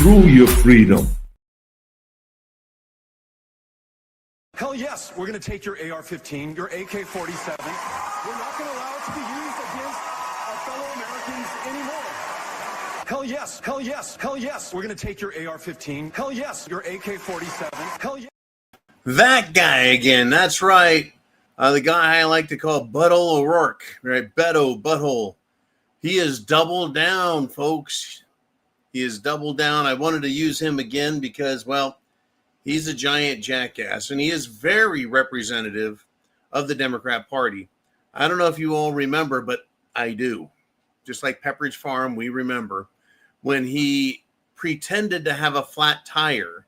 Screw your freedom. Hell yes, we're going to take your AR-15, your AK-47. We're not going to allow it to be used against our fellow Americans anymore. Hell yes, hell yes, hell yes, we're going to take your AR-15. Hell yes, your AK-47. Hell yes. That guy again, that's right. The guy I like to call Butthole O'Rourke, right? Beto, Butthole. He is doubled down, folks. He is doubled down. I wanted to use him again because, well, he's a giant jackass, and he is very representative of the Democrat Party. I don't know if you all remember, but I do. Just like Pepperidge Farm, we remember when he pretended to have a flat tire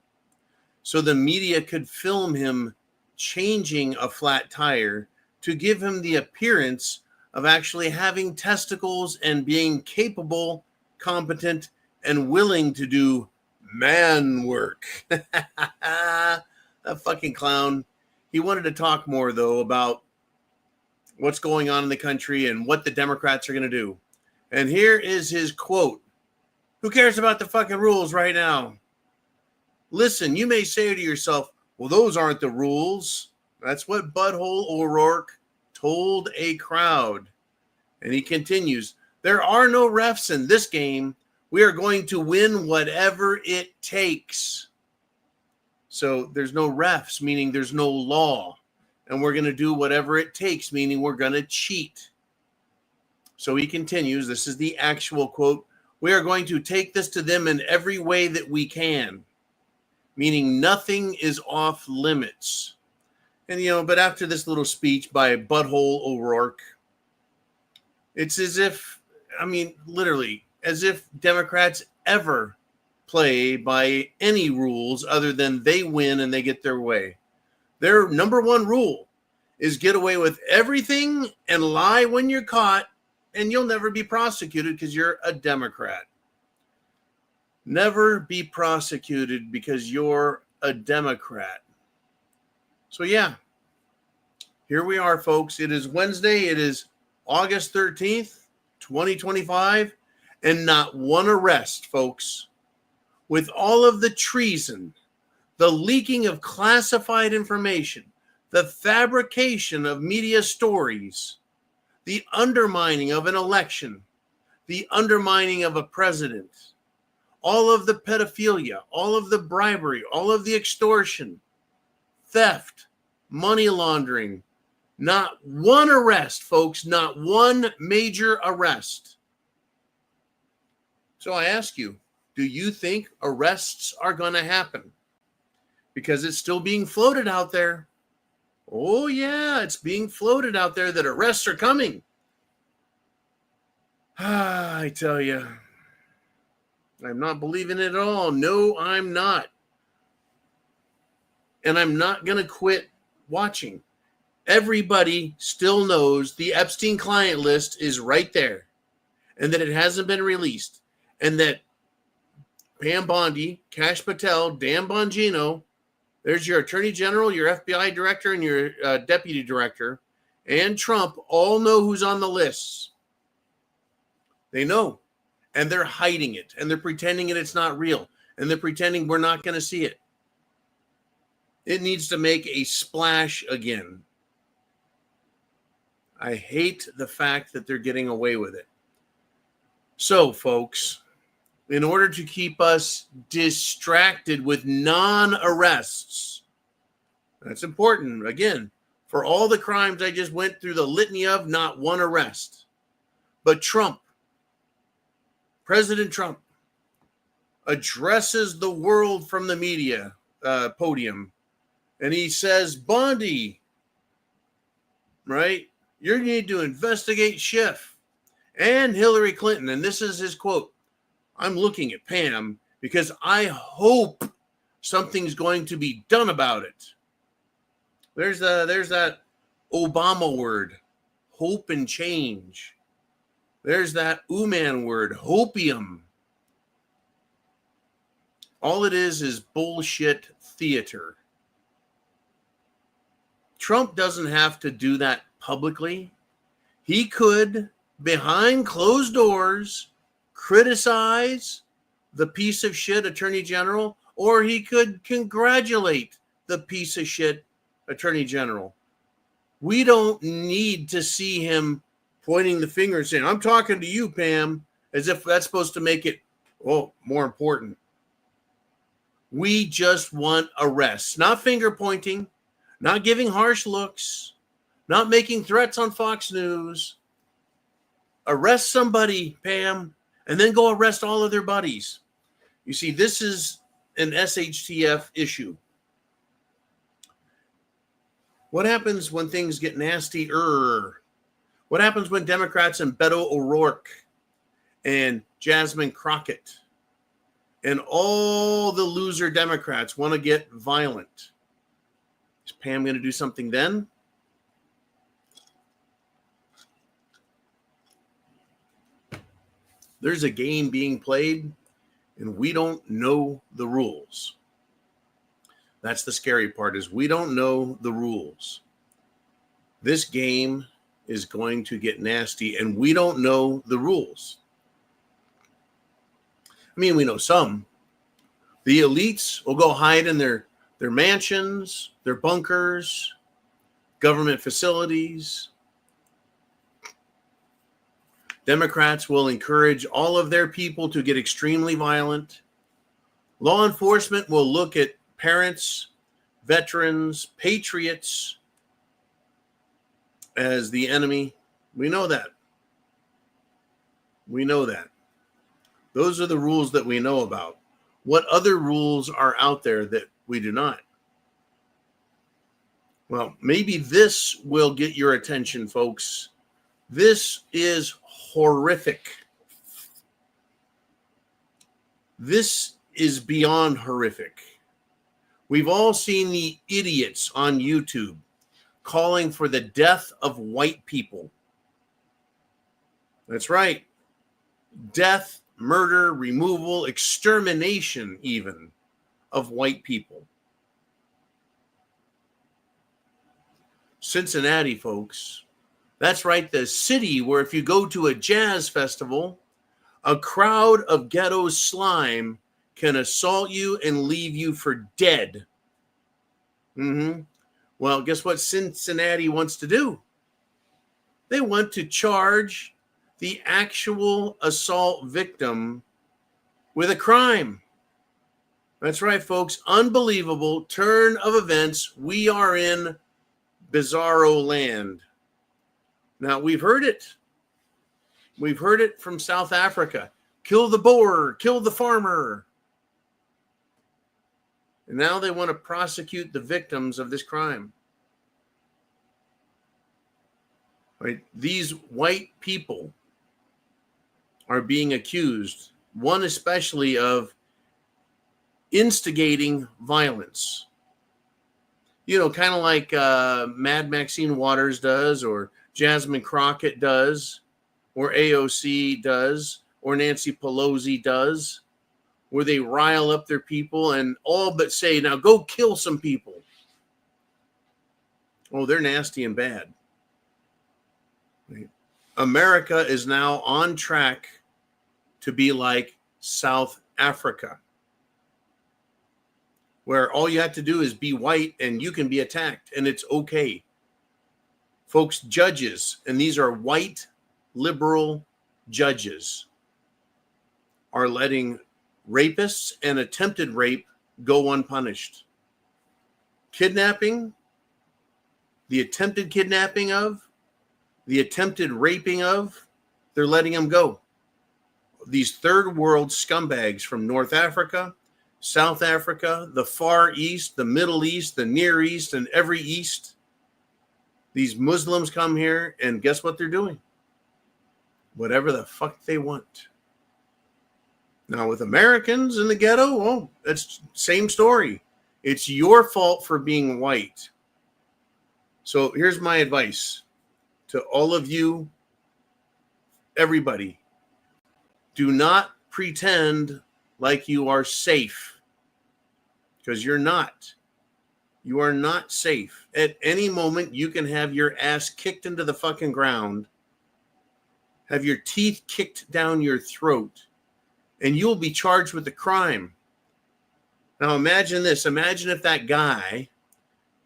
so the media could film him changing a flat tire to give him the appearance of actually having testicles and being capable, competent, and willing to do man work. That fucking clown. He wanted to talk more, though, about what's going on in the country and what the Democrats are going to do. And here is his quote. Who cares about the fucking rules right now? Listen, you may say to yourself, well, those aren't the rules. That's what Butthole O'Rourke told a crowd. And he continues, there are no refs in this game. We are going to win whatever it takes. So there's no refs, meaning there's no law. And we're going to do whatever it takes, meaning we're going to cheat. So he continues, this is the actual quote, we are going to take this to them in every way that we can, meaning nothing is off limits. And, but after this little speech by Butthole O'Rourke, it's as if, literally, as if Democrats ever play by any rules other than they win and they get their way. Their number one rule is get away with everything and lie when you're caught, and you'll never be prosecuted because you're a Democrat. Never be prosecuted because you're a Democrat. So yeah, here we are, folks. It is Wednesday. It is August 13th, 2025. And not one arrest, folks. With all of the treason, the leaking of classified information, the fabrication of media stories, the undermining of an election, the undermining of a president, all of the pedophilia, all of the bribery, all of the extortion, theft, money laundering, not one arrest, folks, not one major arrest. So I ask you, do you think arrests are going to happen? Because it's still being floated out there. Oh, yeah, it's being floated out there that arrests are coming. I tell you, I'm not believing it at all. No, I'm not. And I'm not going to quit watching. Everybody still knows the Epstein client list is right there and that it hasn't been released. And that Pam Bondi, Kash Patel, Dan Bongino, there's your attorney general, your FBI director, and your deputy director, and Trump all know who's on the lists. They know. And they're hiding it. And they're pretending that it's not real. And they're pretending we're not going to see it. It needs to make a splash again. I hate the fact that they're getting away with it. So, folks, in order to keep us distracted with non-arrests, that's important. Again, for all the crimes I just went through the litany of, not one arrest. But Trump, President Trump, addresses the world from the media podium, and he says, Bondi, right? You need to investigate Schiff and Hillary Clinton. And this is his quote. I'm looking at Pam because I hope something's going to be done about it. There's that Obama word, hope and change. There's that Uman word, hopium. All it is bullshit theater. Trump doesn't have to do that publicly. He could, behind closed doors, criticize the piece of shit attorney general, or he could congratulate the piece of shit attorney general. We don't need to see him pointing the finger and saying, I'm talking to you, Pam, as if that's supposed to make it, more important. We just want arrests, not finger pointing, not giving harsh looks, not making threats on Fox News. Arrest somebody, Pam, and then go arrest all of their buddies. You see, this is an SHTF issue. What happens when things get nastier? What happens when Democrats and Beto O'Rourke and Jasmine Crockett and all the loser Democrats want to get violent? Is Pam going to do something then? There's a game being played, and we don't know the rules. That's the scary part, is we don't know the rules. This game is going to get nasty, and we don't know the rules. I mean, we know some. The elites will go hide in their mansions, their bunkers, government facilities. Democrats will encourage all of their people to get extremely violent. Law enforcement will look at parents, veterans, patriots as the enemy. We know that. We know that. Those are the rules that we know about. What other rules are out there that we do not? Well, maybe this will get your attention, folks. This is horrific. This is beyond horrific. We've all seen the idiots on YouTube calling for the death of white people. That's right. Death, murder, removal, extermination even of white people. Cincinnati, folks. That's right, the city where if you go to a jazz festival, a crowd of ghetto slime can assault you and leave you for dead. Well, guess what Cincinnati wants to do? They want to charge the actual assault victim with a crime. That's right, folks. Unbelievable turn of events. We are in bizarro land. Now, we've heard it. We've heard it from South Africa. Kill the Boer, kill the farmer. And now they want to prosecute the victims of this crime. Right? These white people are being accused, one especially, of instigating violence. You know, kind of like Mad Maxine Waters does, or Jasmine Crockett does, or AOC does, or Nancy Pelosi does, where they rile up their people and all but say, now go kill some people. Oh, they're nasty and bad. America is now on track to be like South Africa, where all you have to do is be white and you can be attacked and it's okay. Folks, judges, and these are white liberal judges, are letting rapists and attempted rape go unpunished. Kidnapping, the attempted kidnapping of, the attempted raping of, they're letting them go. These third world scumbags from North Africa, South Africa, the Far East, the Middle East, the Near East, and every East. These Muslims come here and guess what they're doing? Whatever the fuck they want. Now with Americans in the ghetto, well, that's same story. It's your fault for being white. So here's my advice to all of you, everybody. Do not pretend like you are safe, because you're not. You are not safe. At any moment, you can have your ass kicked into the fucking ground, have your teeth kicked down your throat, and you'll be charged with the crime. Now imagine this. Imagine if that guy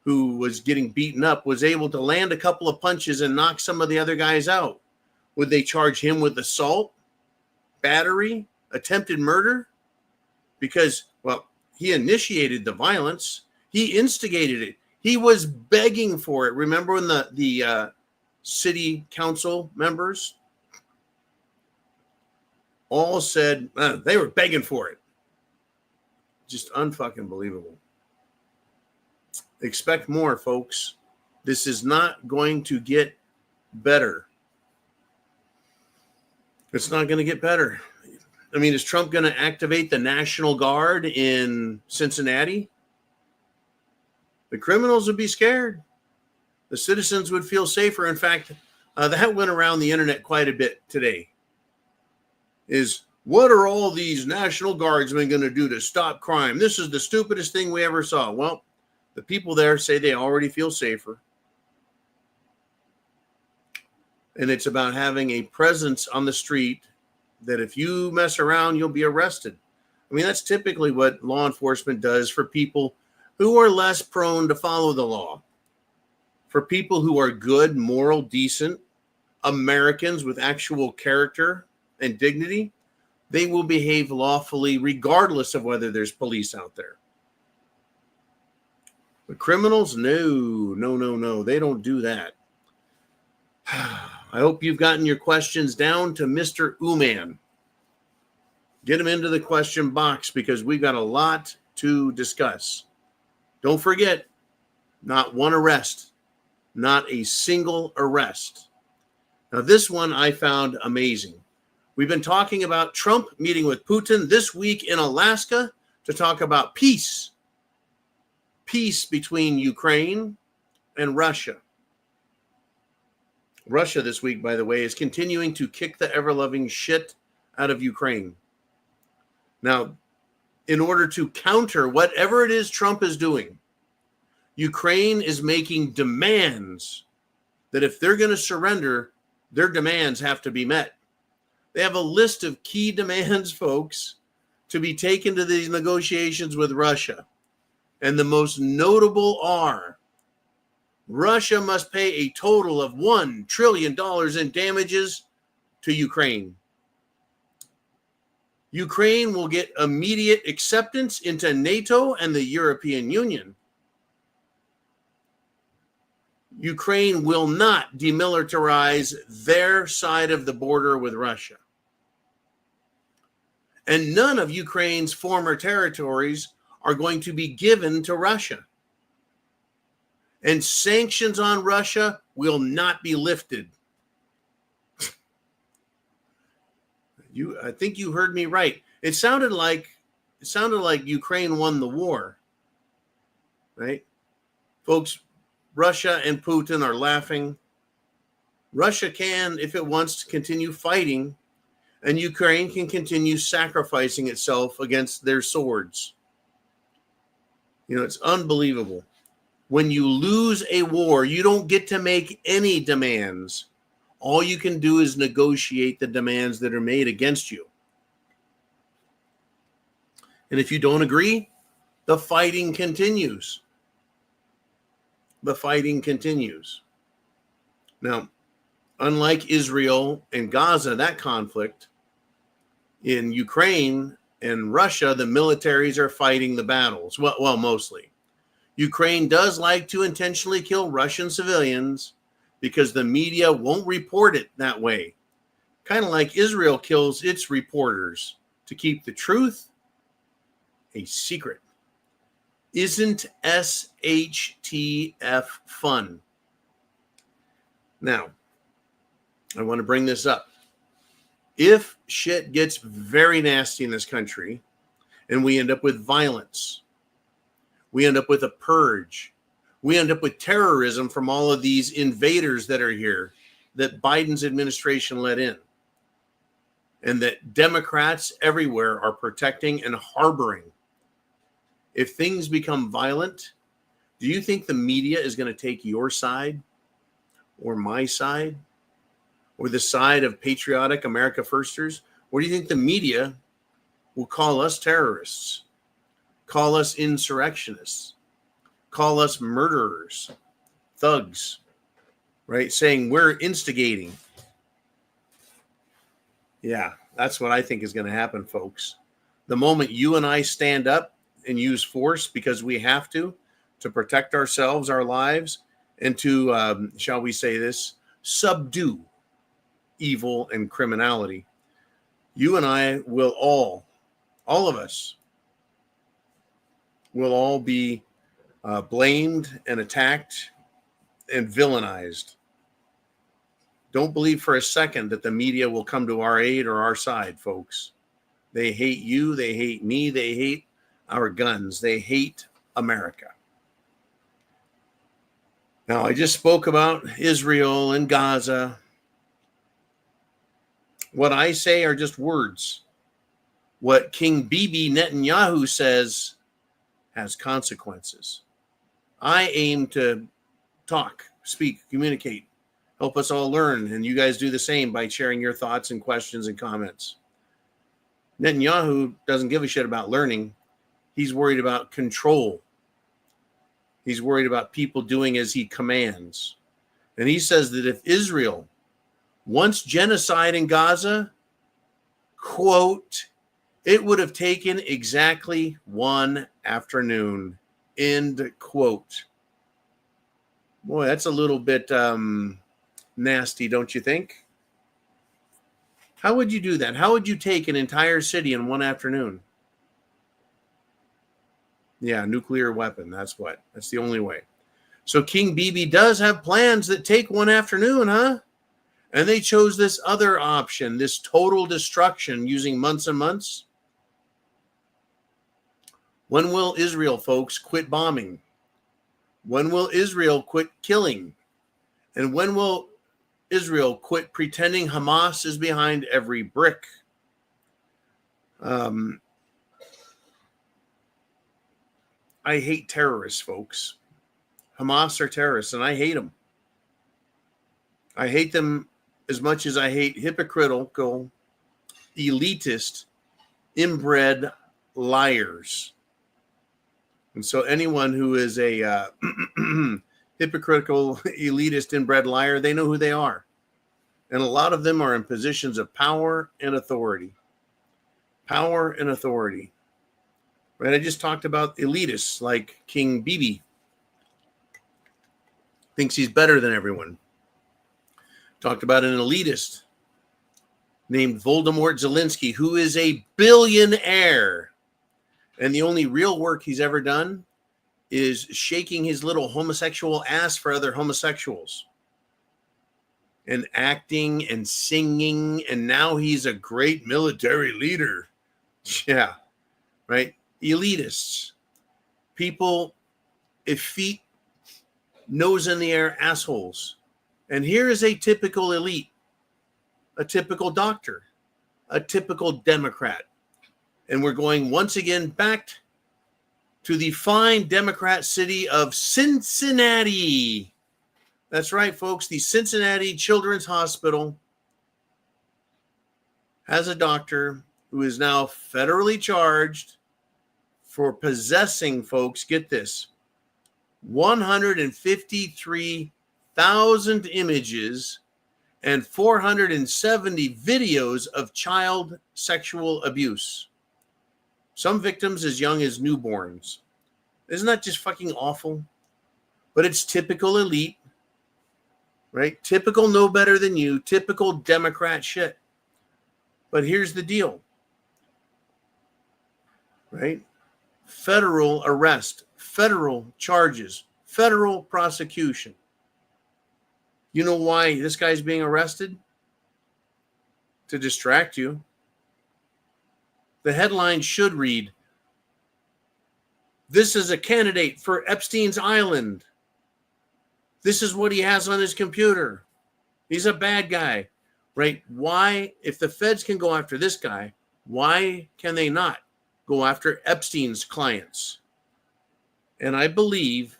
who was getting beaten up was able to land a couple of punches and knock some of the other guys out. Would they charge him with assault, battery, attempted murder? Because, well, he initiated the violence. He instigated it. He was begging for it. Remember when the city council members all said they were begging for it? Just unfucking believable. Expect more, folks. This is not going to get better. It's not going to get better. I mean, is Trump going to activate the National Guard in Cincinnati? The criminals would be scared. The citizens would feel safer. In fact, that went around the internet quite a bit today. Is what are all these National Guardsmen going to do to stop crime? This is the stupidest thing we ever saw. Well, the people there say they already feel safer. And it's about having a presence on the street that if you mess around, you'll be arrested. I mean, that's typically what law enforcement does for people who are less prone to follow the law. For people who are good, moral, decent Americans with actual character and dignity, they will behave lawfully regardless of whether there's police out there. The criminals, no. They don't do that. I hope you've gotten your questions down to Mr. Uman. Get them into the question box because we've got a lot to discuss. Don't forget, not one arrest, not a single arrest. Now, this one I found amazing. We've been talking about Trump meeting with Putin this week in Alaska to talk about peace. Peace between Ukraine and Russia. Russia this week, by the way, is continuing to kick the ever-loving shit out of Ukraine. Now, in order to counter whatever it is Trump is doing, Ukraine is making demands that if they're going to surrender, their demands have to be met. They have a list of key demands, folks, to be taken to these negotiations with Russia. And the most notable are Russia must pay a total of $1 trillion in damages to Ukraine. Ukraine will get immediate acceptance into NATO and the European Union. Ukraine will not demilitarize their side of the border with Russia. And none of Ukraine's former territories are going to be given to Russia. And sanctions on Russia will not be lifted. I think you heard me right. It sounded like Ukraine won the war. Right? Folks, Russia and Putin are laughing. Russia can, if it wants to continue fighting, and Ukraine can continue sacrificing itself against their swords. You know, it's unbelievable. When you lose a war, you don't get to make any demands. All you can do is negotiate the demands that are made against you. And if you don't agree, the fighting continues. The fighting continues. Now, unlike Israel and Gaza, that conflict, in Ukraine and Russia, the militaries are fighting the battles. Well, mostly. Ukraine does like to intentionally kill Russian civilians because the media won't report it that way. Kind of like Israel kills its reporters to keep the truth a secret. Isn't SHTF fun? Now, I want to bring this up. If shit gets very nasty in this country and we end up with violence, we end up with a purge, we end up with terrorism from all of these invaders that are here that Biden's administration let in, and that Democrats everywhere are protecting and harboring. If things become violent, do you think the media is going to take your side or my side or the side of patriotic America firsters? Or do you think the media will call us terrorists, call us insurrectionists, call us murderers, thugs, right? Saying we're instigating. Yeah, that's what I think is going to happen, folks. The moment you and I stand up and use force because we have to protect ourselves, our lives, and to, shall we say this, subdue evil and criminality, you and I will all of us, will all be blamed and attacked and villainized. Don't believe for a second that the media will come to our aid or our side, folks. They hate you. They hate me. They hate our guns. They hate America. Now, I just spoke about Israel and Gaza. What I say are just words. What King Bibi Netanyahu says has consequences. I aim to talk, speak, communicate, help us all learn, and you guys do the same by sharing your thoughts and questions and comments. Netanyahu doesn't give a shit about learning. He's worried about control. He's worried about people doing as he commands. And he says that if Israel wants genocide in Gaza, quote, it would have taken exactly one afternoon, end quote. Boy, that's a little bit nasty, don't you think? How would you do that? How would you take an entire city in one afternoon? Yeah, nuclear weapon. That's what. That's the only way. So King Bibi does have plans that take one afternoon, huh? And they chose this other option, this total destruction using months and months. When will Israel, folks, quit bombing? When will Israel quit killing? And when will Israel quit pretending Hamas is behind every brick? I hate terrorists, folks. Hamas are terrorists, and I hate them. I hate them as much as I hate hypocritical, elitist, inbred liars. And so anyone who is a hypocritical, elitist, inbred liar, they know who they are. And a lot of them are in positions of power and authority. Power and authority. Right? I just talked about elitists like King Bibi. Thinks he's better than everyone. Talked about an elitist named Voldemort Zelensky, who is a billionaire. And the only real work he's ever done is shaking his little homosexual ass for other homosexuals. And acting and singing. And now he's a great military leader. Yeah. Right? Elitists. People, effete, nose in the air assholes. And here is a typical elite, a typical doctor, a typical Democrat. And we're going once again back to the fine Democrat city of Cincinnati. That's right, folks. The Cincinnati Children's Hospital has a doctor who is now federally charged for possessing, folks, get this, 153,000 images and 470 videos of child sexual abuse. Some victims as young as newborns. Isn't that just fucking awful? But it's typical elite, right? Typical know better than you, typical Democrat shit. But here's the deal, right? Federal arrest, federal charges, federal prosecution. You know why this guy's being arrested? To distract you. The headline should read, "This is a candidate for Epstein's Island. This is what he has on his computer. He's a bad guy," right? Why, if the feds can go after this guy, why can they not go after Epstein's clients? And I believe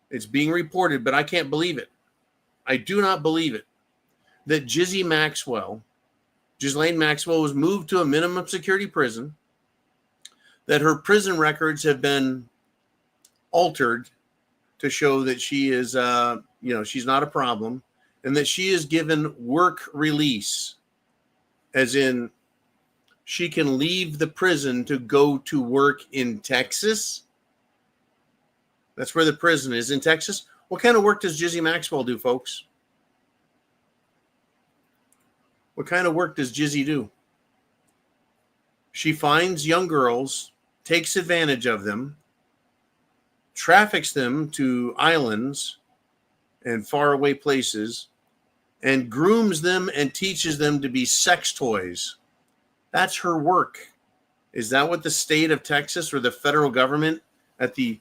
it's being reported, but I can't believe it. I do not believe it, that Ghislaine Maxwell was moved to a minimum security prison that her prison records have been altered to show that she is, she's not a problem, and that she is given work release, as in she can leave the prison to go to work in Texas. That's where the prison is, in Texas. What kind of work does Jizzy Maxwell do, folks? What kind of work does Jizzy do? She finds young girls, takes advantage of them, traffics them to islands and faraway places, and grooms them and teaches them to be sex toys. That's her work. Is that what the state of Texas or the federal government at the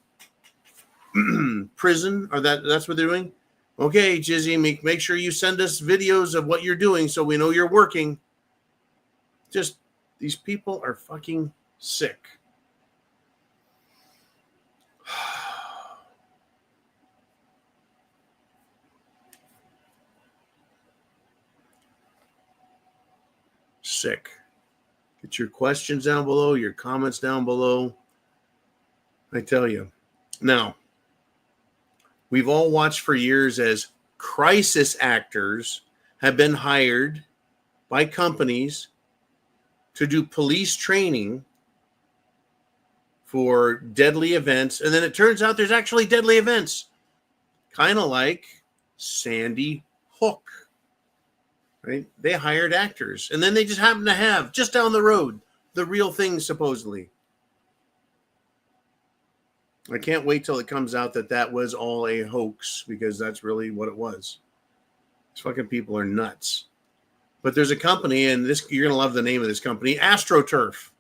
prison, or that's what they're doing? Okay, Jizzy, make sure you send us videos of what you're doing so we know you're working. Just, these people are fucking sick. Sick. Get your questions down below, your comments down below. I tell you. Now, we've all watched for years as crisis actors have been hired by companies to do police training for deadly events. And then it turns out there's actually deadly events. Kind of like Sandy Hook. Right? They hired actors. And then they just happen to have, just down the road, the real thing, supposedly. I can't wait till it comes out that was all a hoax, because that's really what it was. These fucking people are nuts. But there's a company, and you're going to love the name of this company, AstroTurf.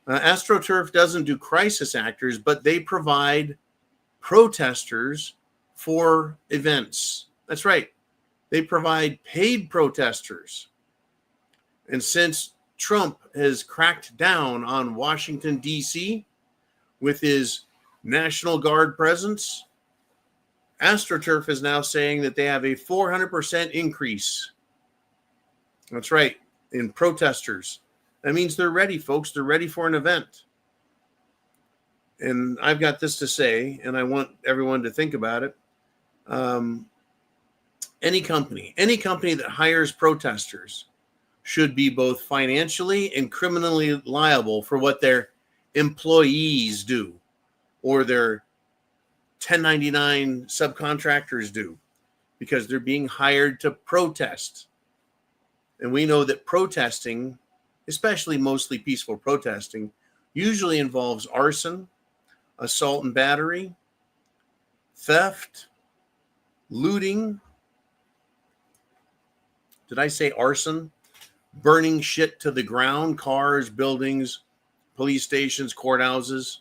AstroTurf doesn't do crisis actors, but they provide protesters for events. That's right. They provide paid protesters. And since Trump has cracked down on Washington, D.C., with his National Guard presence, AstroTurf is now saying that they have a 400% increase. That's right, in protesters. That means they're ready, folks. They're ready for an event. And I've got this to say, and I want everyone to think about it. Any company that hires protesters should be both financially and criminally liable for what their employees do or their 1099 subcontractors do, because they're being hired to protest. And we know that protesting, especially mostly peaceful protesting, usually involves arson, assault and battery, theft, looting. Did I say arson? Burning shit to the ground, cars, buildings, police stations, courthouses.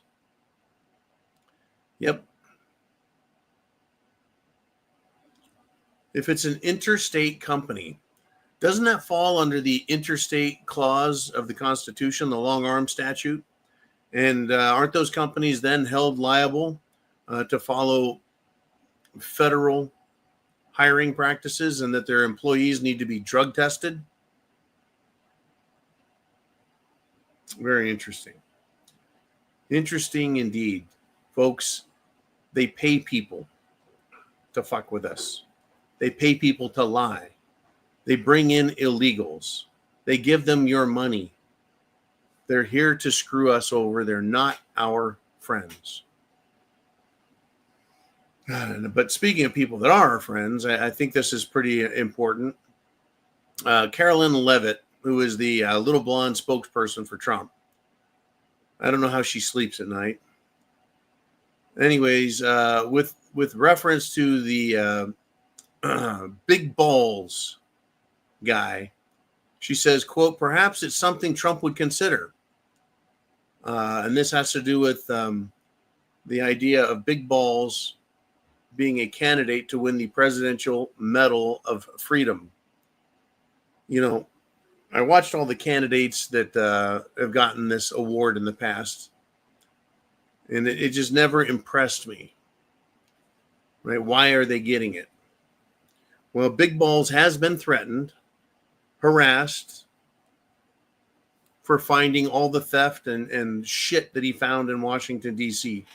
Yep. If it's an interstate company, doesn't that fall under the interstate clause of the Constitution, the long arm statute? And aren't those companies then held liable to follow federal hiring practices, and that their employees need to be drug tested? Very interesting. Interesting indeed. Folks, they pay people to fuck with us. They pay people to lie. They bring in illegals. They give them your money. They're here to screw us over. They're not our friends. But speaking of people that are our friends, I think this is pretty important. Carolyn Levitt, who is the little blonde spokesperson for Trump. I don't know how she sleeps at night. Anyways, with reference to the big balls guy, she says, quote, perhaps it's something Trump would consider. And this has to do with the idea of big balls being a candidate to win the Presidential Medal of Freedom. You know, I watched all the candidates that have gotten this award in the past, and it just never impressed me. Right? Why are they getting it? Well, Big Balls has been threatened, harassed, for finding all the theft and shit that he found in Washington, D.C.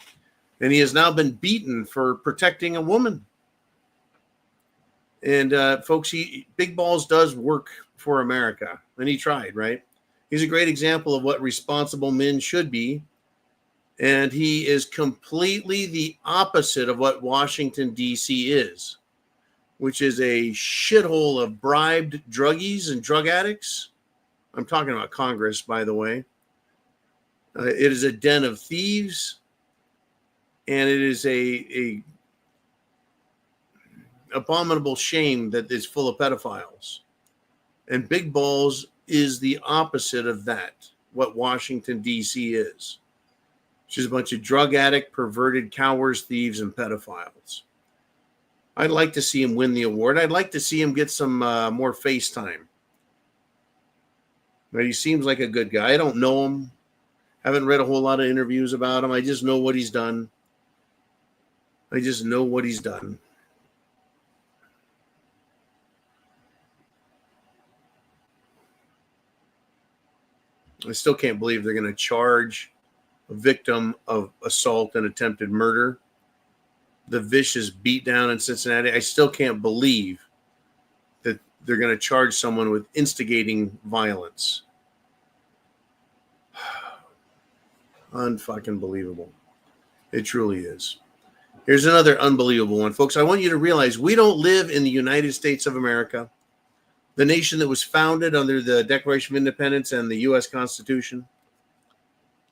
And he has now been beaten for protecting a woman. And folks, Big Balls does work for America. And he tried, right? He's a great example of what responsible men should be. And he is completely the opposite of what Washington, D.C. is, which is a shithole of bribed druggies and drug addicts. I'm talking about Congress, by the way. It is a den of thieves, and it is a abominable shame that it's full of pedophiles. And Big Balls is the opposite of that, what Washington, D.C. is. She's a bunch of drug addict, perverted cowards, thieves, and pedophiles. I'd like to see him win the award. I'd like to see him get some more face time. But he seems like a good guy. I don't know him. Haven't read a whole lot of interviews about him. I just know what he's done. I still can't believe they're going to charge a victim of assault and attempted murder, the vicious beatdown in Cincinnati. I still can't believe that they're going to charge someone with instigating violence. Unfucking believable. It truly is. Here's another unbelievable one, folks. I want you to realize we don't live in the United States of America, the nation that was founded under the Declaration of Independence and the U.S. Constitution.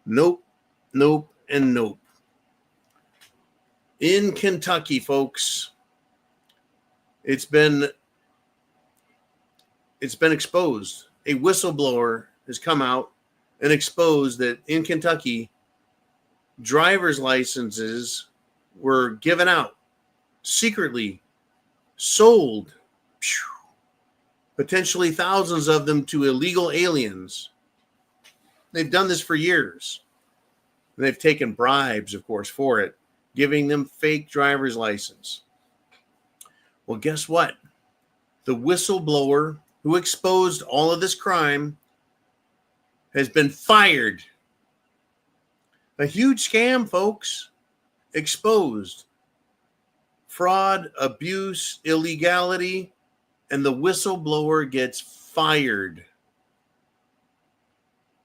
Nope, nope, and nope. In Kentucky, folks, it's been exposed. A whistleblower has come out and exposed that in Kentucky, driver's licenses were given out, secretly sold, potentially thousands of them to illegal aliens. They've done this for years. They've taken bribes, of course, for it, giving them fake driver's license. Well, guess what? The whistleblower who exposed all of this crime has been fired. A huge scam, folks. Exposed. Fraud, abuse, illegality, and the whistleblower gets fired.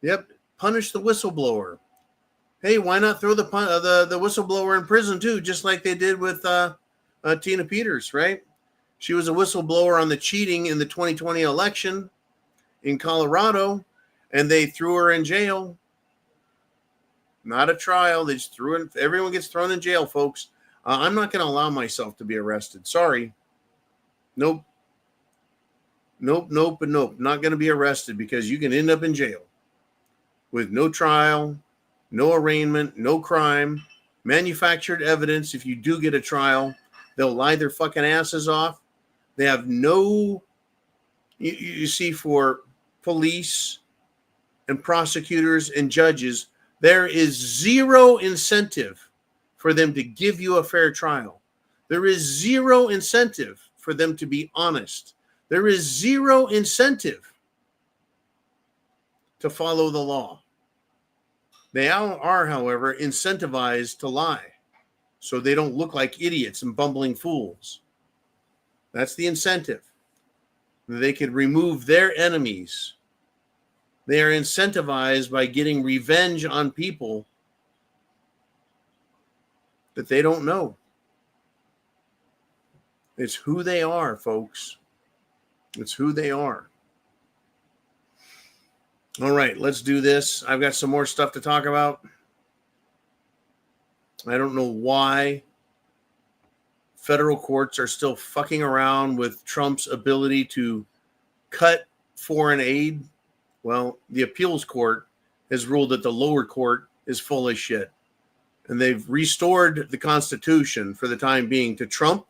Yep, punish the whistleblower. Hey, why not throw the whistleblower in prison too, just like they did with Tina Peters, right? She was a whistleblower on the cheating in the 2020 election in Colorado, and they threw her in jail. Not a trial. They just threw in. Everyone gets thrown in jail, folks. I'm not going to allow myself to be arrested. Sorry. Nope. Nope. Not going to be arrested because you can end up in jail with no trial, no arraignment, no crime, manufactured evidence. If you do get a trial, they'll lie their fucking asses off. They have no, you see, for police and prosecutors and judges, there is zero incentive for them to give you a fair trial. There is zero incentive for them to be honest. There is zero incentive to follow the law. They are, however, incentivized to lie so they don't look like idiots and bumbling fools. That's the incentive. They could remove their enemies. They are incentivized by getting revenge on people that they don't know. It's who they are, folks. It's who they are. All right, let's do this. I've got some more stuff to talk about. I don't know why federal courts are still fucking around with Trump's ability to cut foreign aid. Well, the appeals court has ruled that the lower court is full of shit. And they've restored the Constitution for the time being to Trump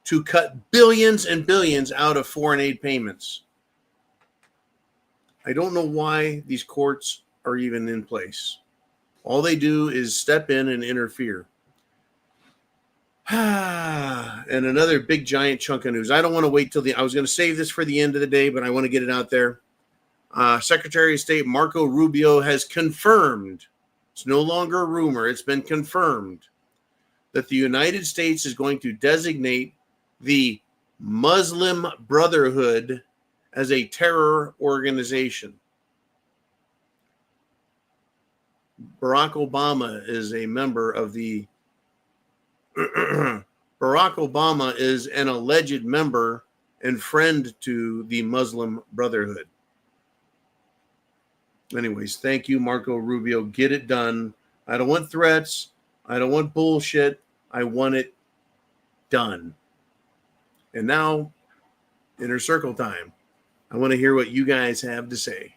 to cut billions and billions out of foreign aid payments. I don't know why these courts are even in place. All they do is step in and interfere. And another big giant chunk of news. I don't want to wait till I was going to save this for the end of the day, but I want to get it out there. Secretary of State Marco Rubio has confirmed, it's no longer a rumor, it's been confirmed, that the United States is going to designate the Muslim Brotherhood as a terror organization. Barack Obama is a member of the Barack Obama is an alleged member and friend to the Muslim Brotherhood. Anyways, thank you, Marco Rubio. Get it done. I don't want threats. I don't want bullshit. I want it done. And now, Inner Circle time. I want to hear what you guys have to say.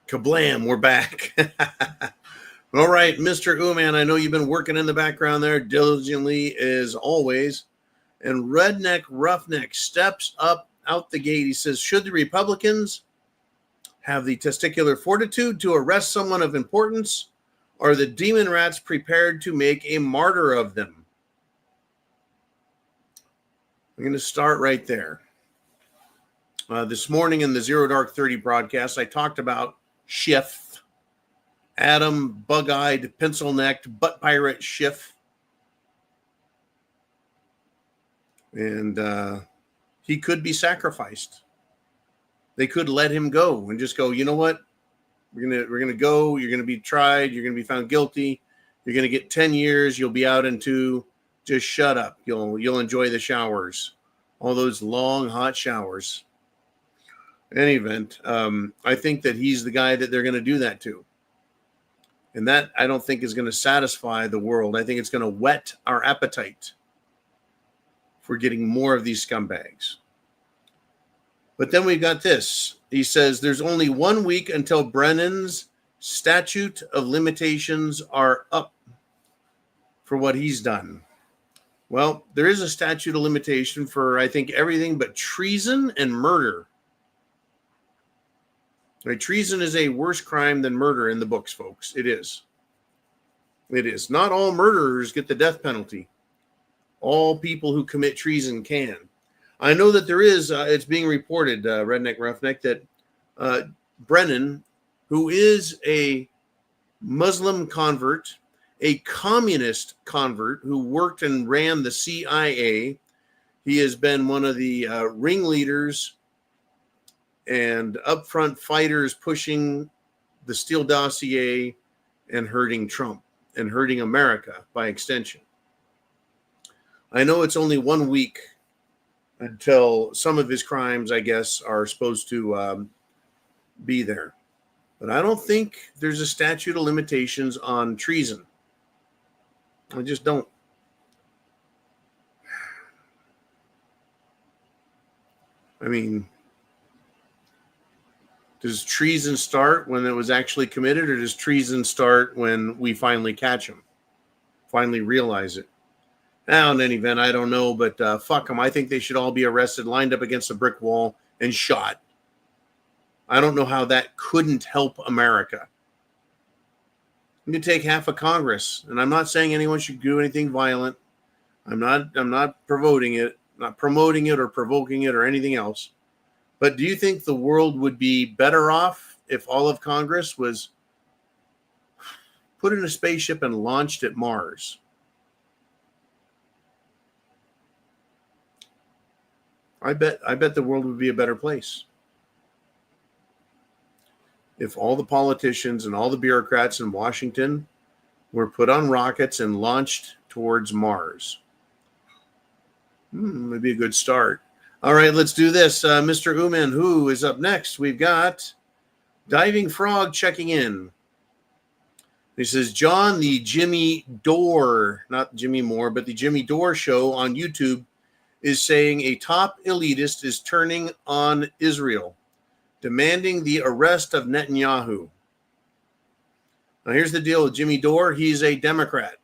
Kablam, we're back. All right, Mr. Ooman, I know you've been working in the background there diligently as always. And Redneck Roughneck steps up out the gate. He says, should the Republicans have the testicular fortitude to arrest someone of importance? Are the demon rats prepared to make a martyr of them? I'm going to start right there. This morning in the Zero Dark 30 broadcast, I talked about Schiff, Adam, bug-eyed, pencil-necked, butt pirate Schiff. And he could be sacrificed. They could let him go and just go, you know what? We're gonna go, you're gonna be tried, you're gonna be found guilty, you're gonna get 10 years, you'll be out in 2, just shut up. You'll enjoy the showers. All those long, hot showers. In any event, I think that he's the guy that they're going to do that to. And that, I don't think, is going to satisfy the world. I think it's going to whet our appetite for getting more of these scumbags. But then we've got this. He says there's only 1 week until Brennan's statute of limitations are up for what he's done. Well, there is a statute of limitation for, I think, everything but treason and murder. Right, treason is a worse crime than murder in the books, folks. It is. It is. Not all murderers get the death penalty. All people who commit treason can. I know that there is, it's being reported, Redneck Roughneck, that Brennan, who is a Muslim convert, a communist convert who worked and ran the CIA, he has been one of the ringleaders and upfront fighters pushing the Steele dossier and hurting Trump and hurting America by extension. I know it's only 1 week until some of his crimes, I guess, are supposed to be there. But I don't think there's a statute of limitations on treason. I just don't. I mean, does treason start when it was actually committed, or does treason start when we finally catch him, finally realize it? Now, in any event, I don't know, but fuck them. I think they should all be arrested, lined up against a brick wall, and shot. I don't know how that couldn't help America. You can take half of Congress, and I'm not saying anyone should do anything violent. I'm not promoting it or provoking it or anything else. But do you think the world would be better off if all of Congress was put in a spaceship and launched at Mars? I bet the world would be a better place if all the politicians and all the bureaucrats in Washington were put on rockets and launched towards Mars. Maybe a good start. All right, let's do this. Mr. Uman, who is up next? We've got Diving Frog checking in. He says, John, the Jimmy Dore, not Jimmy Moore, but the Jimmy Dore show on YouTube is saying a top elitist is turning on Israel, demanding the arrest of Netanyahu. Now, here's the deal with Jimmy Dore. He's a Democrat,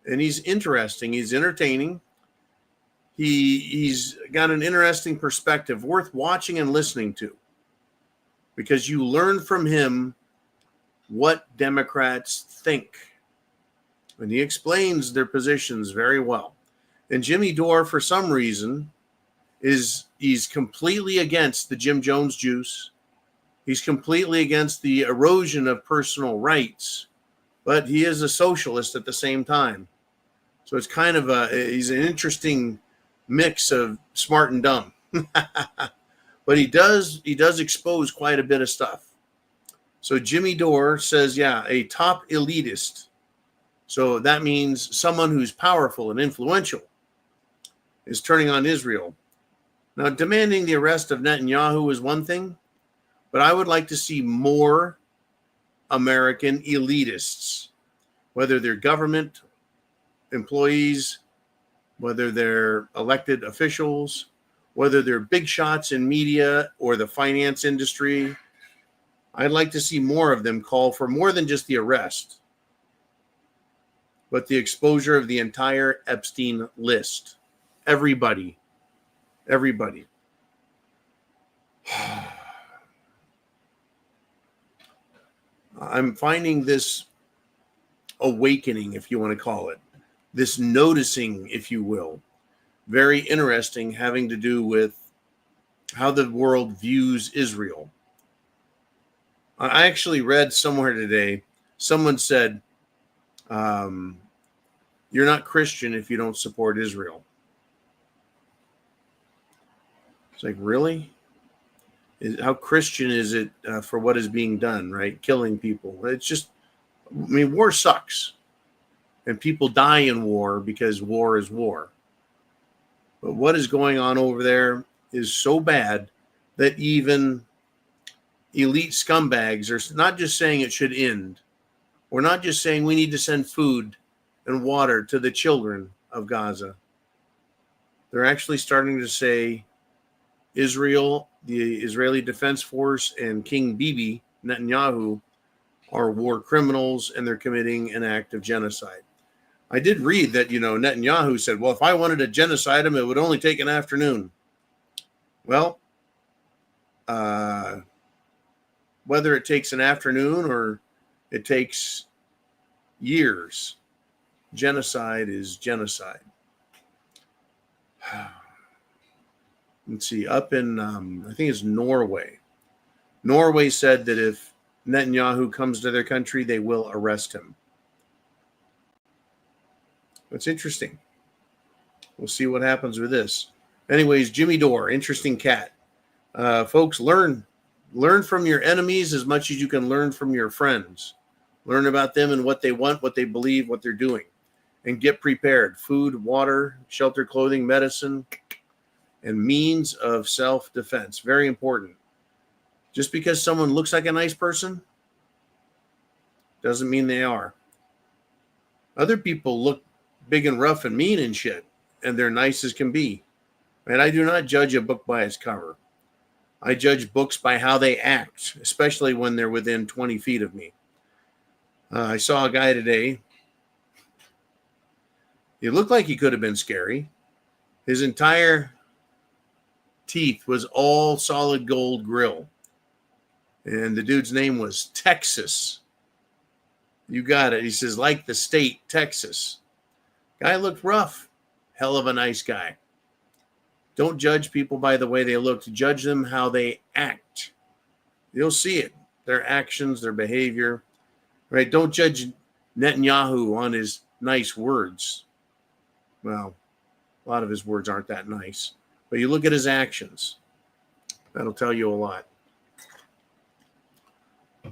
and he's interesting. He's entertaining. He's got an interesting perspective worth watching and listening to. because you learn from him what Democrats think. And he explains their positions very well. And Jimmy Dore, for some reason, he's completely against the Jim Jones juice. He's completely against the erosion of personal rights, but he is a socialist at the same time. So it's kind of he's an interesting mix of smart and dumb. But he does expose quite a bit of stuff. So Jimmy Dore says, yeah, a top elitist. So that means someone who's powerful and influential is turning on Israel. Now, demanding the arrest of Netanyahu is one thing, but I would like to see more American elitists, whether they're government employees, whether they're elected officials, whether they're big shots in media or the finance industry. I'd like to see more of them call for more than just the arrest, but the exposure of the entire Epstein list. Everybody. I'm finding this awakening, if you want to call it, this noticing, if you will, very interesting, having to do with how the world views Israel. I actually read somewhere today, someone said, you're not Christian if you don't support Israel. It's like, really? How Christian is it for what is being done, right? Killing people. It's just, I mean, war sucks. And people die in war because war is war. But what is going on over there is so bad that even elite scumbags are not just saying it should end. We're not just saying we need to send food and water to the children of Gaza. They're actually starting to say Israel, the Israeli Defense Force, and King Bibi Netanyahu are war criminals and they're committing an act of genocide. I did read that, Netanyahu said, well, if I wanted to genocide him, it would only take an afternoon. Well, whether it takes an afternoon or it takes years, genocide is genocide. Let's see, up in, I think it's Norway. Norway said that if Netanyahu comes to their country, they will arrest him. It's interesting. We'll see what happens with this. Anyways, Jimmy Dore, interesting cat. Folks, learn from your enemies as much as you can learn from your friends. Learn about them and what they want, what they believe, what they're doing. And get prepared. Food, water, shelter, clothing, medicine, and means of self-defense. Very important. Just because someone looks like a nice person doesn't mean they are. Other people look big and rough and mean and shit, and they're nice as can be. And I do not judge a book by its cover. I judge books by how they act, especially when they're within 20 feet of me. I saw a guy today. He looked like he could have been scary. His entire teeth was all solid gold grill. And the dude's name was Texas. You got it. He says, like the state, Texas. Guy looked rough. Hell of a nice guy. Don't judge people by the way they look. Judge them how they act. You'll see it. Their actions, their behavior. Right? Don't judge Netanyahu on his nice words. Well, a lot of his words aren't that nice. But you look at his actions. That'll tell you a lot.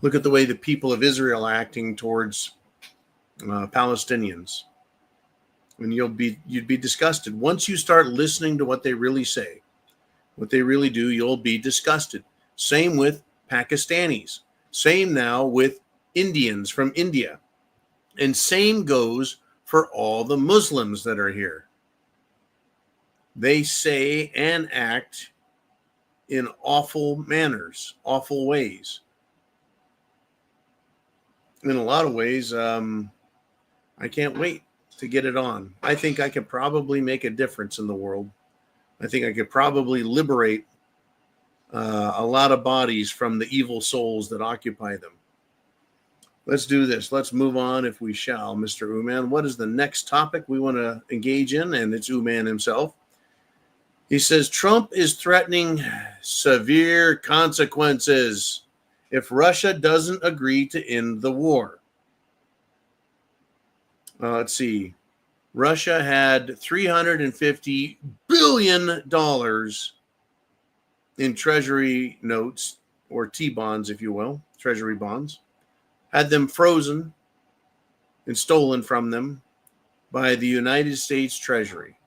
Look at the way the people of Israel are acting towards Palestinians. And you'd be disgusted. Once you start listening to what they really say, what they really do, you'll be disgusted. Same with Pakistanis. Same now with Indians from India. And same goes for all the Muslims that are here. They say and act in awful manners, awful ways. In a lot of ways, I can't wait to get it on. I think I could probably make a difference in the world. I think I could probably liberate a lot of bodies from the evil souls that occupy them. Let's do this. Let's move on if we shall, Mr. Uman. What is the next topic we want to engage in? And it's Uman himself. He says, Trump is threatening severe consequences if Russia doesn't agree to end the war. Let's see. Russia had $350 billion in treasury notes, or T-bonds, if you will, treasury bonds, had them frozen and stolen from them by the United States Treasury.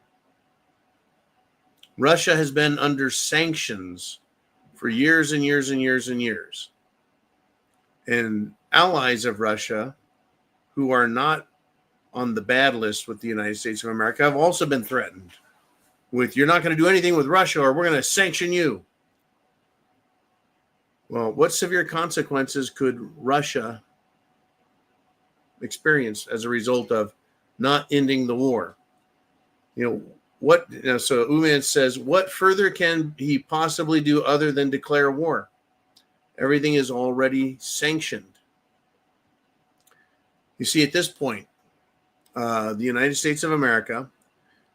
Russia has been under sanctions for years and years and years and years. And allies of Russia who are not on the bad list with the United States of America have also been threatened with, you're not going to do anything with Russia or we're going to sanction you. Well, what severe consequences could Russia experience as a result of not ending the war? So Uman says, what further can he possibly do other than declare war? Everything is already sanctioned. You see, at this point, the United States of America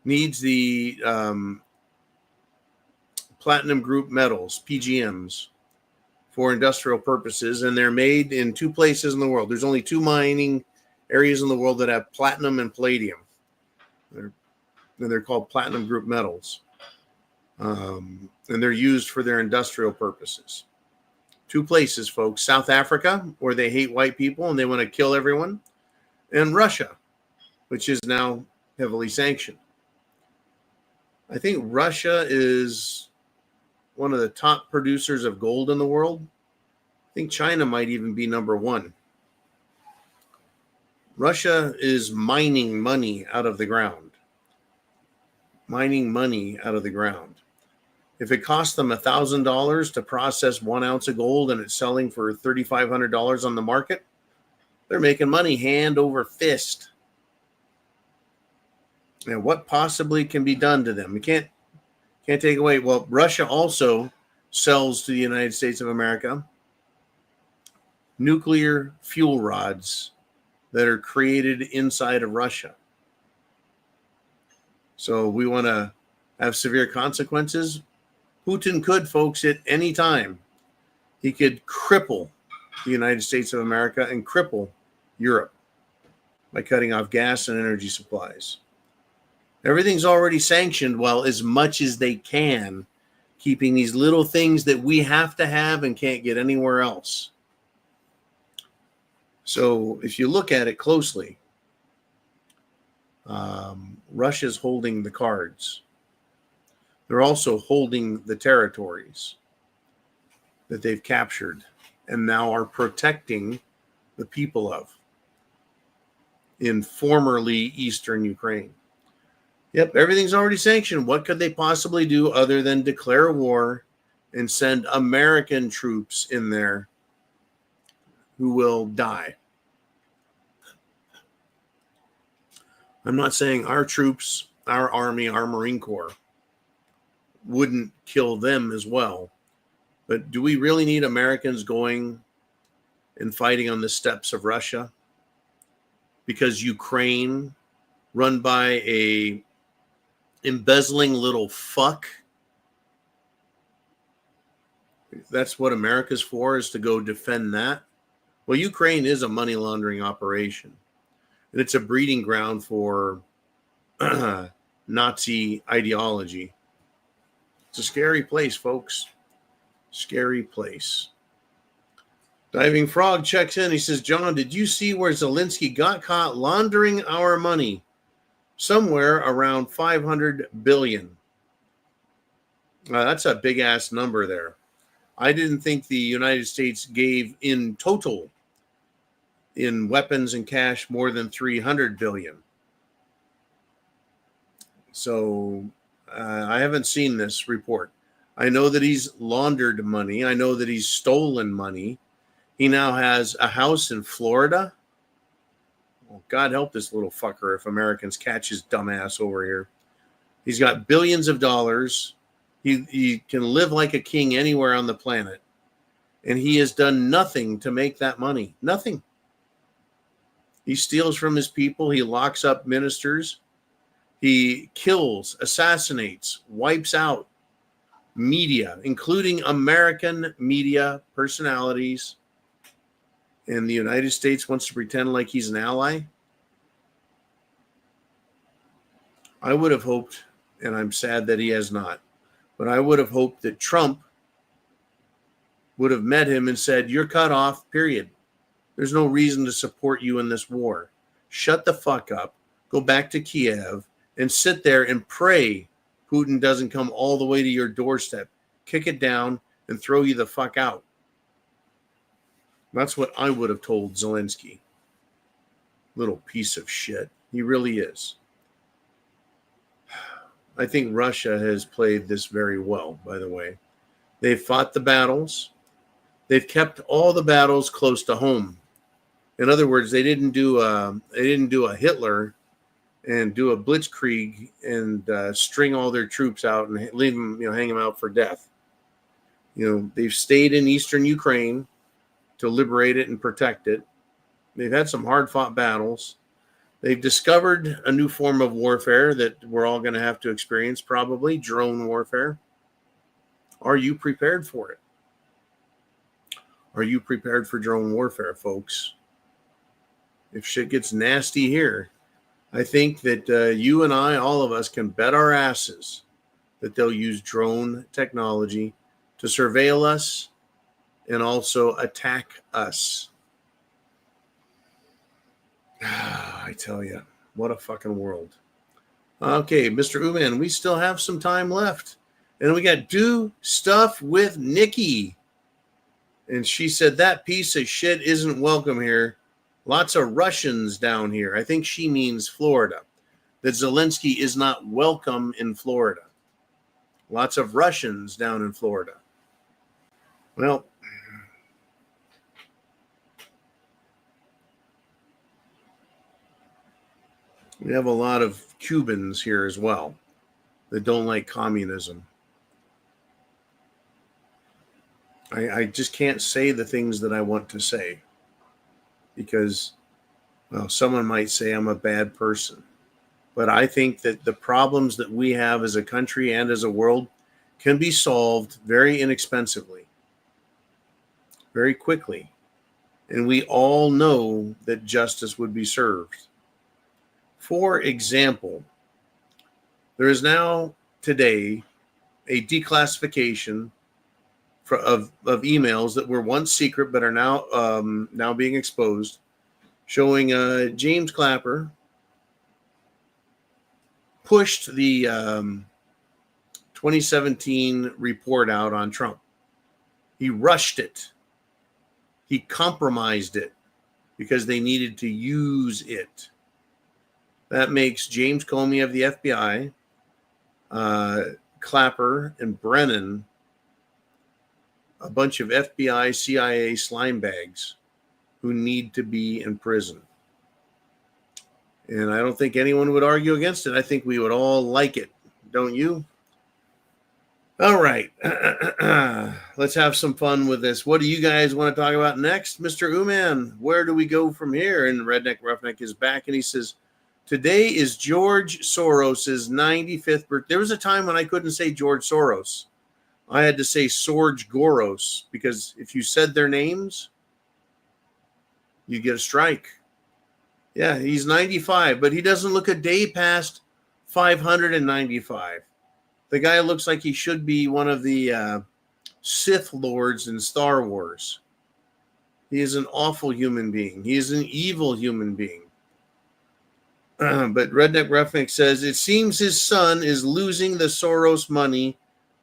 needs the platinum group metals, PGMs, for industrial purposes, and they're made in two places in the world. There's only two mining areas in the world that have platinum and palladium. They're called platinum group metals, and they're used for their industrial purposes. Two places, folks: South Africa, where they hate white people and they want to kill everyone, and Russia, which is now heavily sanctioned. I think Russia is one of the top producers of gold in the world. I think China might even be number one. Russia is mining money out of the ground. If it costs them $1,000 to process 1 ounce of gold and it's selling for $3,500 on the market, they're making money hand over fist. And what possibly can be done to them? We can't take away. Well, Russia also sells to the United States of America nuclear fuel rods that are created inside of Russia. So we want to have severe consequences. Putin could, folks, at any time. He could cripple the United States of America and cripple Europe by cutting off gas and energy supplies. Everything's already sanctioned, well, as much as they can, keeping these little things that we have to have and can't get anywhere else. So if you look at it closely, Russia's holding the cards. They're also holding the territories that they've captured and now are protecting the people of in formerly Eastern Ukraine. Yep, everything's already sanctioned. What could they possibly do other than declare war and send American troops in there who will die? I'm not saying our troops, our Army, our Marine Corps wouldn't kill them as well. But do we really need Americans going and fighting on the steppes of Russia? Because Ukraine, run by a embezzling little fuck, that's what America's for, is to go defend that? Well, Ukraine is a money laundering operation. And it's a breeding ground for Nazi ideology. It's a scary place, folks. Scary place. Diving Frog checks in. He says, John, did you see where Zelensky got caught laundering our money? Somewhere around 500 billion. That's a big ass number there. I didn't think the United States gave in total in weapons and cash more than 300 billion. So I haven't seen this report. I know that he's laundered money. I know that he's stolen money. He now has a house in Florida. Well, God help this little fucker if Americans catch his dumb ass over here. He's got billions of dollars He can live like a king anywhere on the planet. And he has done nothing to make that money. Nothing. He steals from his people. He locks up ministers. He kills, assassinates, wipes out media, including American media personalities. And the United States wants to pretend like he's an ally. I would have hoped, and I'm sad that he has not, but I would have hoped that Trump would have met him and said, "You're cut off, period. There's no reason to support you in this war. Shut the fuck up. Go back to Kiev and sit there and pray Putin doesn't come all the way to your doorstep, kick it down, and throw you the fuck out." That's what I would have told Zelensky. Little piece of shit. He really is. I think Russia has played this very well, by the way. They've fought the battles. They've kept all the battles close to home. In other words, they didn't do a Hitler and do a blitzkrieg and string all their troops out and leave them, hang them out for death. They've stayed in eastern Ukraine to liberate it and protect it. They've had some hard-fought battles. They've discovered a new form of warfare that we're all going to have to experience, probably drone warfare. Are you prepared for it? Are you prepared for drone warfare, folks? If shit gets nasty here, I think that you and I, all of us, can bet our asses that they'll use drone technology to surveil us and also attack us. I tell you, what a fucking world. Okay, Mr. Uman, we still have some time left. And we got Do Stuff with Nikki. And she said, that piece of shit isn't welcome here. Lots of Russians down here. I think she means Florida. That Zelensky is not welcome in Florida. Lots of Russians down in Florida. Well, we have a lot of Cubans here as well that don't like communism. I just can't say the things that I want to say because, well, someone might say I'm a bad person. But I think that the problems that we have as a country and as a world can be solved very inexpensively, very quickly. And we all know that justice would be served. For example, there is now today a declassification of emails that were once secret but are now being exposed, showing James Clapper pushed the 2017 report out on Trump. He rushed it. He compromised it because they needed to use it. That makes James Comey of the FBI, Clapper, and Brennan a bunch of FBI, CIA slime bags who need to be in prison. And I don't think anyone would argue against it. I think we would all like it. Don't you? All right. Let's have some fun with this. What do you guys want to talk about next? Mr. Uman, where do we go from here? And Redneck Roughneck is back and he says, today is George Soros's 95th birthday. There was a time when I couldn't say George Soros. I had to say Sorge Goros because if you said their names, you get a strike. Yeah, he's 95, but he doesn't look a day past 595. The guy looks like he should be one of the Sith Lords in Star Wars. He is an awful human being. He is an evil human being. But Redneck Roughneck says, it seems his son is losing the Soros money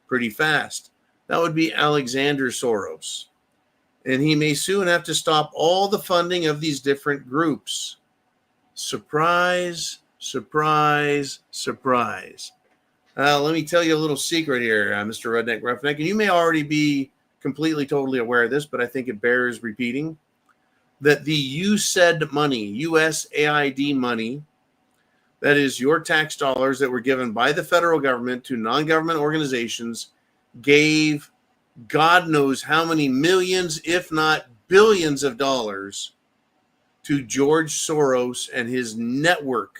pretty fast. That would be Alexander Soros. And he may soon have to stop all the funding of these different groups. Surprise, surprise, surprise. Let me tell you a little secret here, Mr. Redneck Roughneck. And you may already be completely, totally aware of this, but I think it bears repeating. That the USAID money, USAID money, That is your tax dollars that were given by the federal government to non-government organizations, gave God knows how many millions, if not billions of dollars to George Soros and his network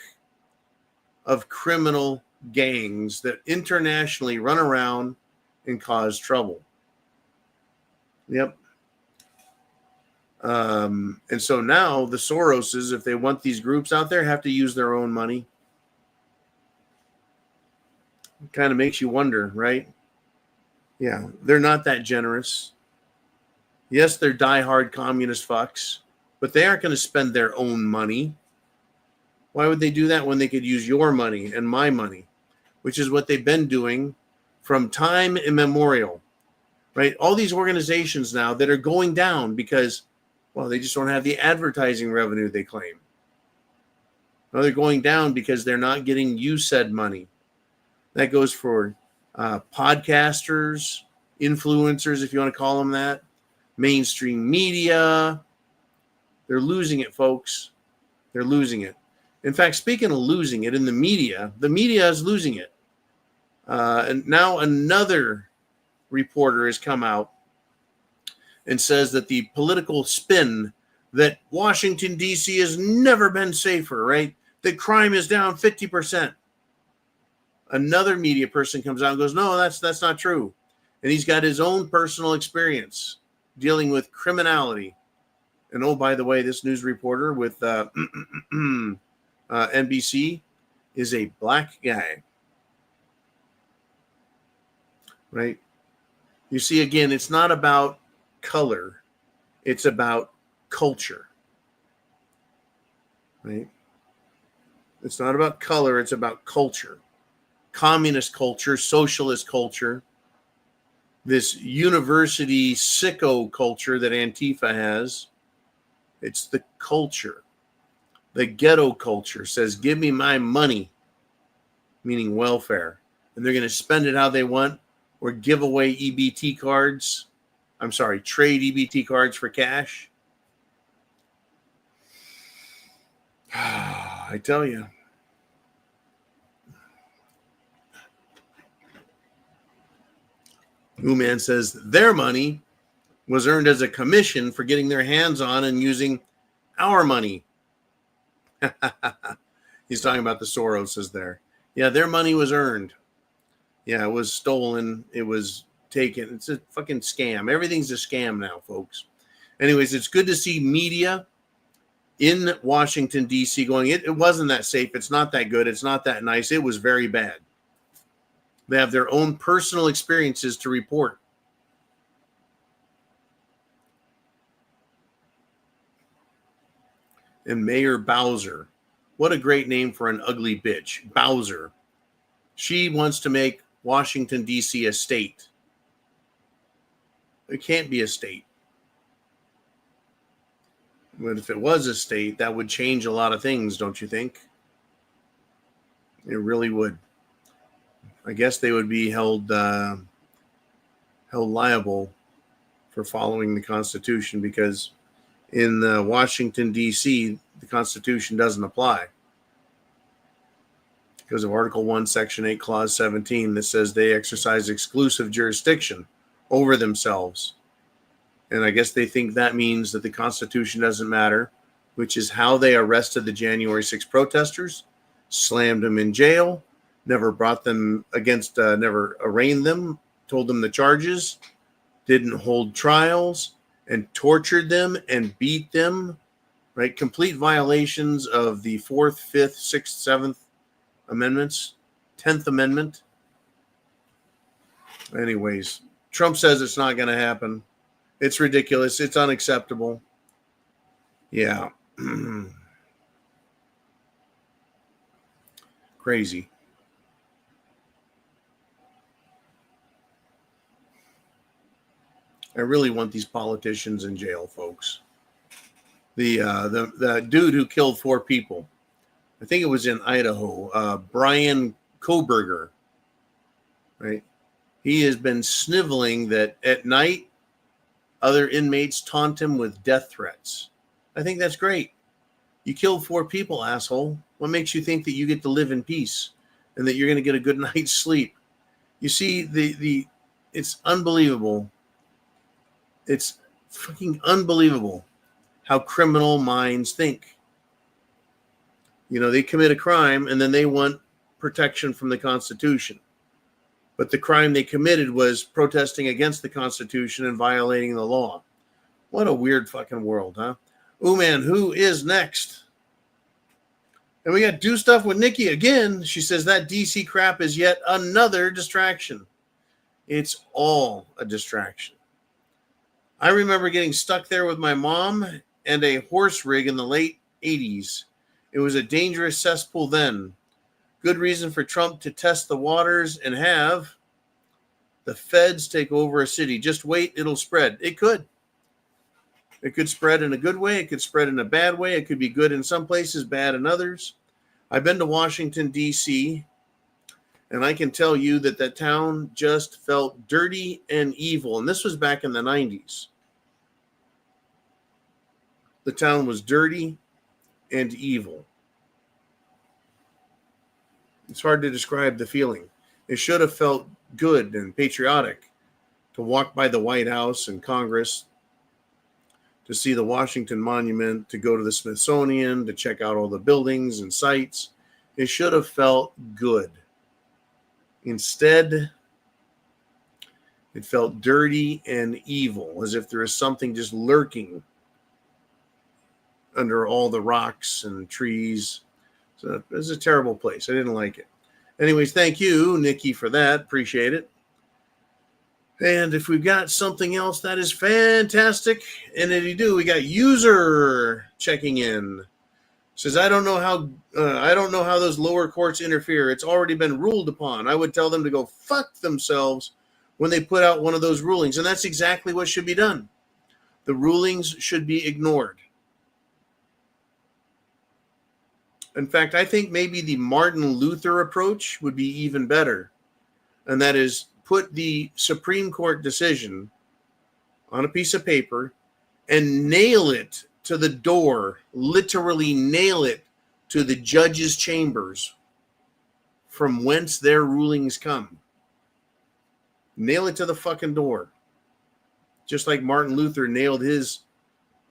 of criminal gangs that internationally run around and cause trouble. Yep. And so now the Soroses, if they want these groups out there, have to use their own money. It kind of makes you wonder, right? Yeah, they're not that generous. Yes, they're diehard communist fucks, but they aren't going to spend their own money. Why would they do that when they could use your money and my money, which is what they've been doing from time immemorial, right? All these organizations now that are going down because, well, they just don't have the advertising revenue they claim. No, they're going down because they're not getting USAID money. That goes for podcasters, influencers, if you want to call them that, mainstream media. They're losing it, folks. They're losing it. In fact, speaking of losing it in the media is losing it. And now another reporter has come out and says that the political spin that Washington, D.C. has never been safer, right? That crime is down 50%. Another media person comes out and goes, no, that's not true. And he's got his own personal experience dealing with criminality. And oh, by the way, this news reporter with NBC is a black guy. Right? You see, again, it's not about color. It's about culture. Right? It's not about color. It's about culture. Communist culture, socialist culture, this university sicko culture that Antifa has. It's the culture. The ghetto culture says, give me my money, meaning welfare. And they're going to spend it how they want or give away trade EBT cards for cash. I tell you. Man says their money was earned as a commission for getting their hands on and using our money. He's talking about the Soroses there. Yeah, their money was earned. Yeah, it was stolen. It was taken. It's a fucking scam. Everything's a scam now, folks. Anyways, it's good to see media in Washington, D.C. going, it wasn't that safe. It's not that good. It's not that nice. It was very bad. They have their own personal experiences to report. And Mayor Bowser. What a great name for an ugly bitch. Bowser. She wants to make Washington, D.C. a state. It can't be a state. But if it was a state, that would change a lot of things, don't you think? It really would. I guess they would be held liable for following the Constitution because in Washington, D.C., the Constitution doesn't apply because of Article 1, Section 8, Clause 17 that says they exercise exclusive jurisdiction over themselves. And I guess they think that means that the Constitution doesn't matter, which is how they arrested the January 6 protesters, slammed them in jail, never brought them never arraigned them, told them the charges, didn't hold trials, and tortured them and beat them, right? Complete violations of the 4th, 5th, 6th, 7th Amendments, 10th Amendment. Anyways, Trump says it's not going to happen. It's ridiculous. It's unacceptable. Yeah. Crazy. I really want these politicians in jail, folks. The dude who killed 4 people, I think it was in Idaho, Brian Koberger, right? He has been sniveling that at night, other inmates taunt him with death threats. I think that's great. You killed 4 people, asshole. What makes you think that you get to live in peace and that you're going to get a good night's sleep? You see, it's unbelievable. It's fucking unbelievable how criminal minds think. You know, they commit a crime and then they want protection from the Constitution. But the crime they committed was protesting against the Constitution and violating the law. What a weird fucking world, huh? Oh, man, who is next? And we got Do Stuff with Nikki again. She says that DC crap is yet another distraction. It's all a distraction. I remember getting stuck there with my mom and a horse rig in the late 80s. It was a dangerous cesspool then. Good reason for Trump to test the waters and have the feds take over a city. Just wait, it'll spread. It could. It could spread in a good way. It could spread in a bad way. It could be good in some places, bad in others. I've been to Washington, D.C., and I can tell you that that town just felt dirty and evil. And this was back in the 90s. The town was dirty and evil. It's hard to describe the feeling. It should have felt good and patriotic to walk by the White House and Congress, to see the Washington Monument, to go to the Smithsonian, to check out all the buildings and sites. It should have felt good. Instead, it felt dirty and evil, as if there is something just lurking under all the rocks and trees. So it was a terrible place. I didn't like it. Anyways, thank you, Nikki, for that. Appreciate it. And if we've got something else, that is fantastic. And if you do, we got user checking in. Says, I don't know how those lower courts interfere. It's already been ruled upon. I would tell them to go fuck themselves when they put out one of those rulings. And that's exactly what should be done. The rulings should be ignored. In fact, I think maybe the Martin Luther approach would be even better. And that is, put the Supreme Court decision on a piece of paper and nail it to the door, literally nail it to the judge's chambers from whence their rulings come. Nail it to the fucking door. Just like Martin Luther nailed his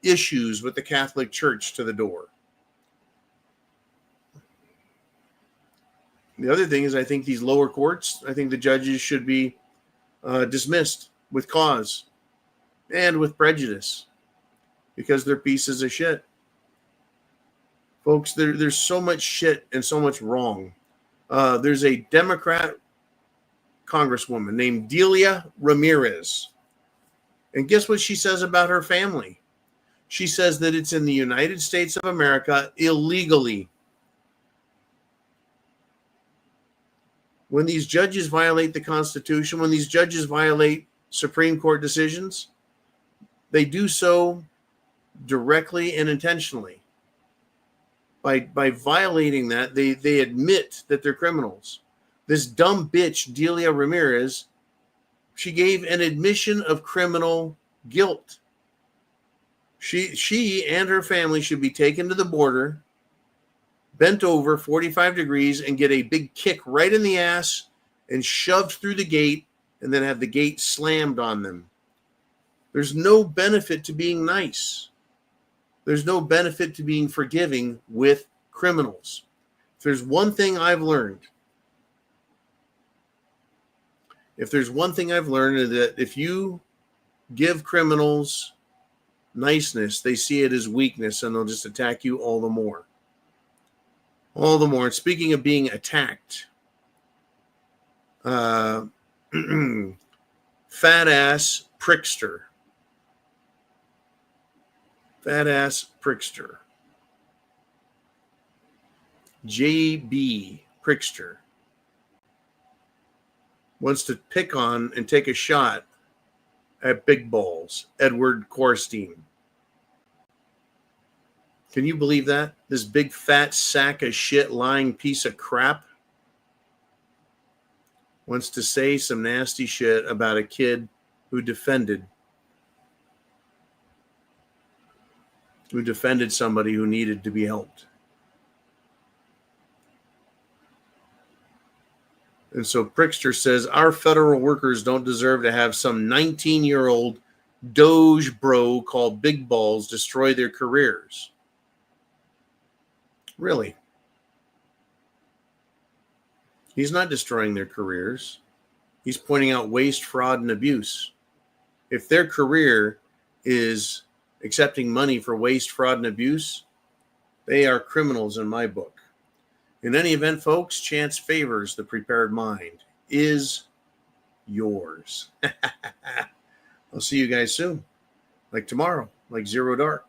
issues with the Catholic Church to the door. The other thing is, I think these lower courts, I think the judges should be dismissed with cause and with prejudice because they're pieces of shit. Folks, there's so much shit and so much wrong. There's a Democrat congresswoman named Delia Ramirez. And guess what she says about her family? She says that it's in the United States of America illegally. When these judges violate the Constitution, when these judges violate Supreme Court decisions, they do so directly and intentionally. By violating that, they admit that they're criminals. This dumb bitch, Delia Ramirez, she gave an admission of criminal guilt. She and her family should be taken to the border, bent over 45 degrees and get a big kick right in the ass and shoved through the gate and then have the gate slammed on them. There's no benefit to being nice. There's no benefit to being forgiving with criminals. If there's one thing I've learned, is that if you give criminals niceness, they see it as weakness and they'll just attack you all the more. All the more. And speaking of being attacked, fat ass prickster. Fat ass prickster. JB Prickster wants to pick on and take a shot at Big Balls, Edward Korstein. Can you believe that? This big fat sack of shit lying piece of crap wants to say some nasty shit about a kid who defended who defended somebody who needed to be helped. And so Prickster says, our federal workers don't deserve to have some 19-year-old Doge bro called Big Balls destroy their careers. Really? He's not destroying their careers. He's pointing out waste, fraud, and abuse. If their career is accepting money for waste, fraud, and abuse, they are criminals in my book. In any event, folks, chance favors the prepared mind is yours. I'll see you guys soon. Like tomorrow, like Zero Dark.